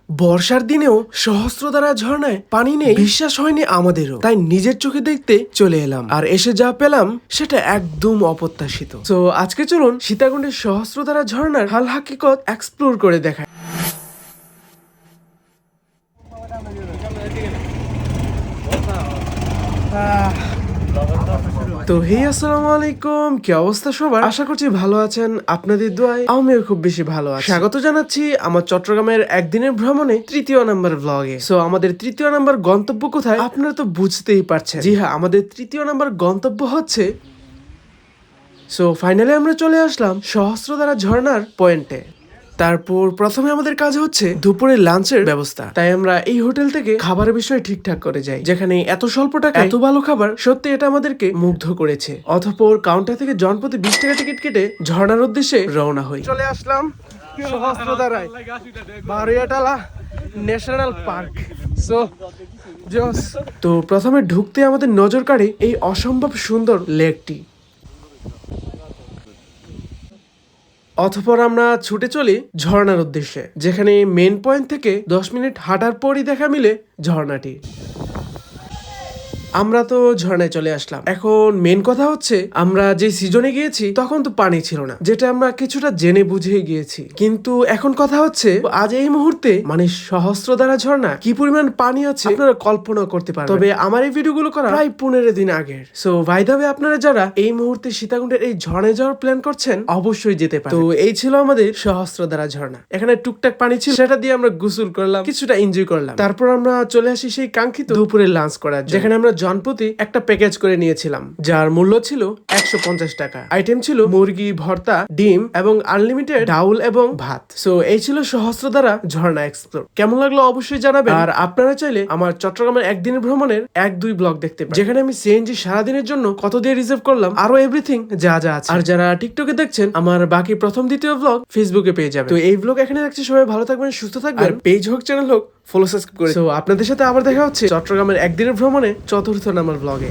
বর্ষার দিনেও সহস্রধারা ঝর্ণায় পানি নেই বিশ্বাস হয়নি আমাদেরও, তাই নিজের চোখে দেখতে চলে এলাম। আর এসে যা পেলাম সেটা একদম অপ্রত্যাশিত। তো আজকে চলুন সীতাকুণ্ডের সহস্রধারা ঝর্ণার হাল হাকিকত এক্সপ্লোর করে দেখায়। তো হে আসসালামু আলাইকুম, কি অবস্থা সবার? আশা করছি ভালো আছেন। আপনাদের দোয়ায় আমিও খুব বেশি ভালো আছি। স্বাগত জানাচ্ছি আমার চট্টগ্রামের একদিনের ভ্রমণে তৃতীয় নাম্বার ব্লগে। সো আমাদের তৃতীয় নাম্বার গন্তব্য কোথায় আপনারা তো বুঝতেই পারছেন। জি হ্যাঁ, আমাদের তৃতীয় নাম্বার গন্তব্য হচ্ছে, সো ফাইনালি আমরা চলে আসলাম সহস্রধারা ঝর্ণার পয়েন্টে। তারপর প্রথমে আমাদের কাজ হচ্ছে দুপুরের লাঞ্চের ব্যবস্থা। তাই আমরা এই হোটেল থেকে খাবারের বিষয় ঠিকঠাক করে যাই, যেখানে এত স্বল্প টাকায় এত ভালো খাবার, সত্যি এটা আমাদেরকে মুগ্ধ করেছে। অতঃপর কাউন্টার থেকে জনপ্রতি 20 টাকা টিকিট কেটে ঝর্ণার উদ্দেশ্যে রওনা হই। চলে আসলাম সহস্রধারায়, বারোয়াটালা ন্যাশনাল পার্ক। সো তো প্রথমে ঢুকতে আমাদের নজর কাড়ে এই অসম্ভব সুন্দর লেকটি। অতঃপর আমরা ছুটে চলি ঝর্ণার উদ্দেশ্যে, যেখানে মেন পয়েন্ট থেকে 10 মিনিট হাঁটার পরই দেখা মিলে ঝর্ণাটি। আমরা তো ঝর্ণায় চলে আসলাম। এখন মেন কথা হচ্ছে, আমরা যে সিজনে গিয়েছি তখন তো পানি ছিল না, যেটা আমরা কিছুটা জেনে বুঝে গিয়েছি। কিন্তু এখন কথা হচ্ছে, আজ এই মুহূর্তে মানে সহস্রধারা ঝর্ণা কি পরিমাণ পানি আছে আপনারা কল্পনা করতে পারবেন। তবে আমার এই ভিডিওগুলো করা প্রায় 15 দিন আগের। সো ভাই দাবে আপনারা যারা এই মুহূর্তে সীতাকুণ্ডের এই ঝর্ণায় যাওয়ার প্ল্যান করছেন অবশ্যই যেতে পারেন। তো এই ছিল আমাদের সহস্রধারা ঝর্ণা। এখানে টুকটাক পানি ছিল, সেটা দিয়ে আমরা গোসল করলাম, কিছুটা এনজয় করলাম। তারপর আমরা চলে আসি সেই কাঙ্ক্ষিত দুপুরের লাঞ্চ করার জন্য, যেখানে আমরা জনপ্রতি একটা প্যাকেজ করে নিয়েছিলাম, যার মূল্য ছিল 150 টাকা। আইটেম ছিল মুরগি ভর্তা, ডিম এবং আনলিমিটেড ডাউল এবং ভাত। সো এই ছিল সহস্রধারা ঝর্ণা এক্সপ্লোর। কেমন লাগলো অবশ্যই জানাবেন। আর আপনারা চাইলে আমার চট্টগ্রামের একদিনের ভ্রমণের 1-2 ব্লগ দেখতে পারেন, যেখানে আমি সিএনজি সারাদিনের জন্য কত দিয়ে রিজার্ভ করলাম, আরো এভরিথিং যা যা আছে। আর যারা টিকটকে দেখছেন, আমার বাকি প্রথম দ্বিতীয় ব্লগ ফেসবুকে পেয়ে যাবেন। তো এই ব্লগ এখানে রাখছি। সবাই ভালো থাকবেন, সুস্থ থাকবেন। আর পেজ হোক চ্যানেল হোক, ফলো সাবস্ক্রাইব করে। তো আপনাদের সাথে আবার দেখা হচ্ছে চট্টগ্রামের একদিনের ভ্রমণে 4র্থ নাম্বার ব্লগে।